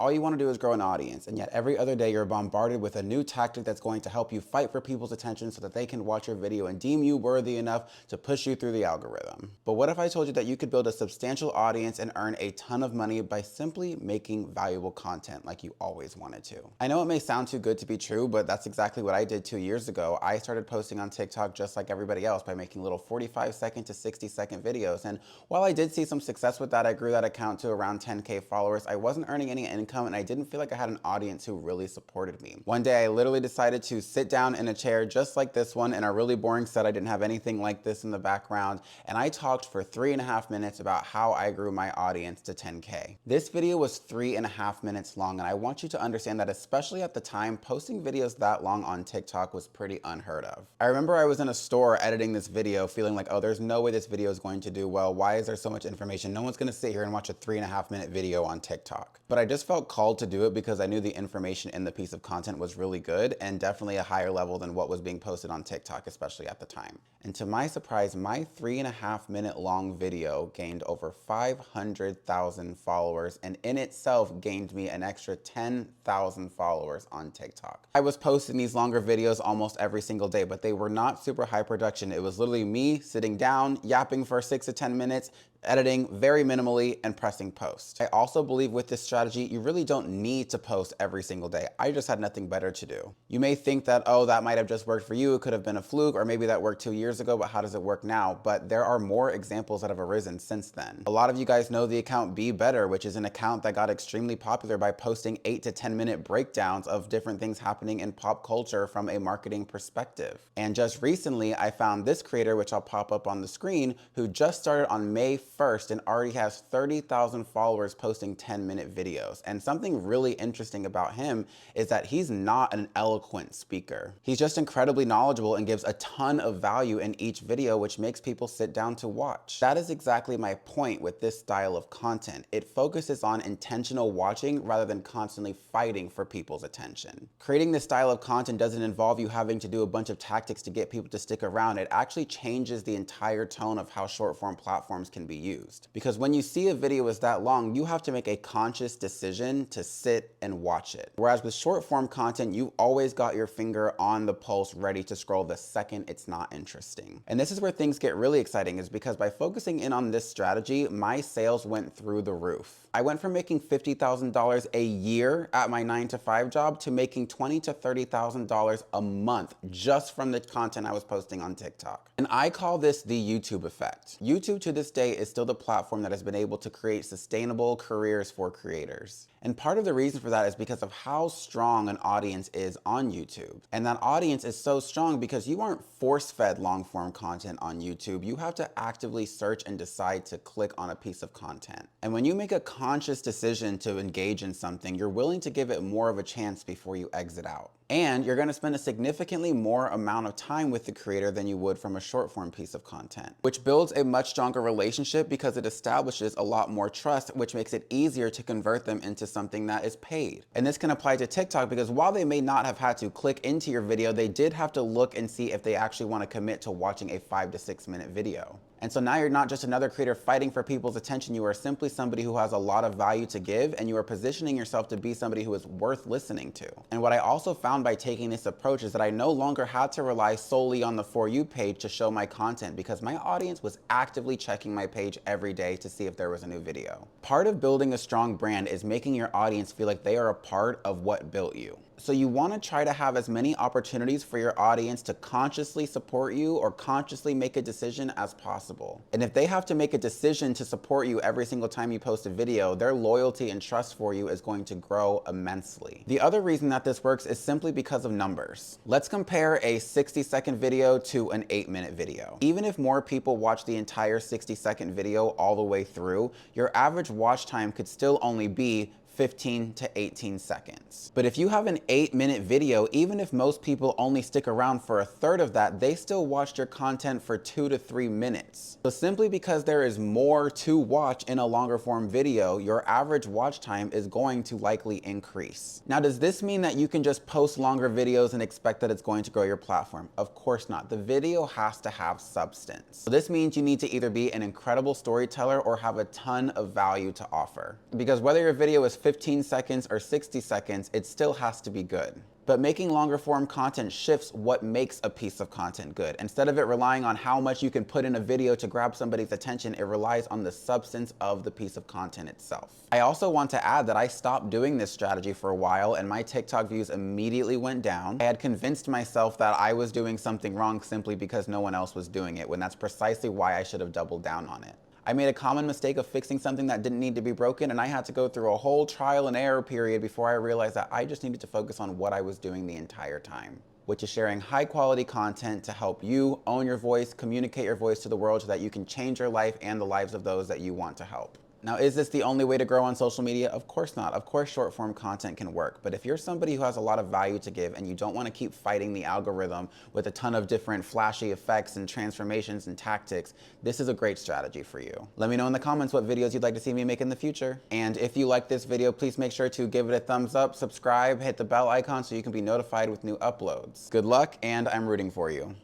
All you want to do is grow an audience, and yet every other day you're bombarded with a new tactic that's going to help you fight for people's attention so that they can watch your video and deem you worthy enough to push you through the algorithm. But what if I told you that you could build a substantial audience and earn a ton of money by simply making valuable content like you always wanted to? I know it may sound too good to be true, but that's exactly what I did 2 years ago. I started posting on TikTok just like everybody else by making little 45-second to 60-second videos. And while I did see some success with that, I grew that account to around 10K followers. I wasn't earning any income and I didn't feel like I had an audience who really supported me. One day I literally decided to sit down in a chair just like this one in a really boring set. I didn't have anything like this in the background, and I talked for 3.5 minutes about how I grew my audience to 10K. This video was 3.5 minutes long, and I want you to understand that especially at the time, posting videos that long on TikTok was pretty unheard of. I remember I was in a store editing this video feeling like, oh, there's no way this video is going to do well. Why is there so much information? No one's gonna sit here and watch a 3.5 minute video on TikTok. But I just felt called to do it because I knew the information in the piece of content was really good and definitely a higher level than what was being posted on TikTok, especially at the time. And to my surprise, my 3.5 minute long video gained over 500,000 followers and in itself gained me an extra 10,000 followers on TikTok. I was posting these longer videos almost every single day, but they were not super high production. It was literally me sitting down, yapping for 6 to 10 minutes, editing very minimally, and pressing post. I also believe with this strategy, you really don't need to post every single day. I just had nothing better to do. You may think that, oh, that might have just worked for you. It could have been a fluke, or maybe that worked 2 years ago, but how does it work now? But there are more examples that have arisen since then. A lot of you guys know the account Be Better, which is an account that got extremely popular by posting 8 to 10 minute breakdowns of different things happening in pop culture from a marketing perspective. And just recently, I found this creator, which I'll pop up on the screen, who just started on May 1st and already has 30,000 followers posting 10-minute videos. And something really interesting about him is that he's not an eloquent speaker. He's just incredibly knowledgeable and gives a ton of value in each video, which makes people sit down to watch. That is exactly my point with this style of content. It focuses on intentional watching rather than constantly fighting for people's attention. Creating this style of content doesn't involve you having to do a bunch of tactics to get people to stick around. It actually changes the entire tone of how short-form platforms can be used. Because when you see a video is that long, you have to make a conscious decision to sit and watch it. Whereas with short-form content, you've always got your finger on the pulse ready to scroll the second it's not interesting. And this is where things get really exciting, is because by focusing in on this strategy, my sales went through the roof. I went from making $50,000 a year at my 9-to-5 job to making $20,000 to $30,000 a month just from the content I was posting on TikTok. And I call this the YouTube effect. YouTube to this day is still the platform that has been able to create sustainable careers for creators. And part of the reason for that is because of how strong an audience is on YouTube. And that audience is so strong because you aren't force-fed long-form content on YouTube. You have to actively search and decide to click on a piece of content. And when you make a conscious decision to engage in something, you're willing to give it more of a chance before you exit out. And you're going to spend a significantly more amount of time with the creator than you would from a short form piece of content, which builds a much stronger relationship because it establishes a lot more trust, which makes it easier to convert them into something that is paid. And this can apply to TikTok because while they may not have had to click into your video, they did have to look and see if they actually want to commit to watching a 5 to 6 minute video. And so now you're not just another creator fighting for people's attention, you are simply somebody who has a lot of value to give, and you are positioning yourself to be somebody who is worth listening to. And what I also found by taking this approach is that I no longer had to rely solely on the For You page to show my content because my audience was actively checking my page every day to see if there was a new video. Part of building a strong brand is making your audience feel like they are a part of what built you. So you want to try to have as many opportunities for your audience to consciously support you or consciously make a decision as possible. And if they have to make a decision to support you every single time you post a video, their loyalty and trust for you is going to grow immensely. The other reason that this works is simply because of numbers. Let's compare a 60-second video to an 8-minute video. Even if more people watch the entire 60-second video all the way through, your average watch time could still only be 15 to 18 seconds. But if you have an 8-minute video, even if most people only stick around for a third of that, they still watched your content for 2 to 3 minutes. So simply because there is more to watch in a longer form video, your average watch time is going to likely increase. Now, does this mean that you can just post longer videos and expect that it's going to grow your platform? Of course not. The video has to have substance. So this means you need to either be an incredible storyteller or have a ton of value to offer. Because whether your video is 15 seconds or 60 seconds, it still has to be good. But making longer form content shifts what makes a piece of content good. Instead of it relying on how much you can put in a video to grab somebody's attention, it relies on the substance of the piece of content itself. I also want to add that I stopped doing this strategy for a while and my TikTok views immediately went down. I had convinced myself that I was doing something wrong simply because no one else was doing it, when that's precisely why I should have doubled down on it. I made a common mistake of fixing something that didn't need to be broken, and I had to go through a whole trial and error period before I realized that I just needed to focus on what I was doing the entire time, which is sharing high quality content to help you own your voice, communicate your voice to the world so that you can change your life and the lives of those that you want to help. Now, is this the only way to grow on social media? Of course not. Of course, short form content can work. But if you're somebody who has a lot of value to give and you don't want to keep fighting the algorithm with a ton of different flashy effects and transformations and tactics, this is a great strategy for you. Let me know in the comments what videos you'd like to see me make in the future. And if you like this video, please make sure to give it a thumbs up, subscribe, hit the bell icon so you can be notified with new uploads. Good luck, and I'm rooting for you.